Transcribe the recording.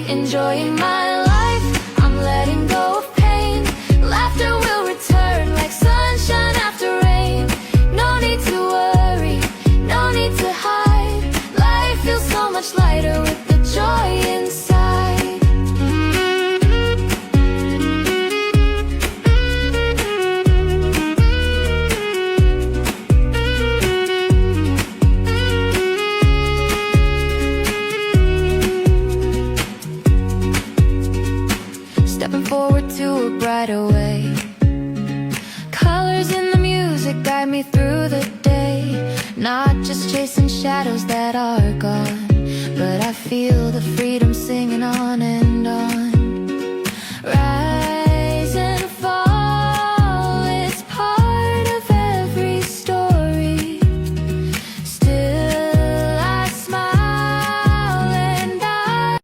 day, enjoying my life. I'm letting go of pain. Laughter will return like sunshine after rain. No need to worry, no need to hide. Life feels so much lighter with the joy inside. Stepping forward to a brighter way.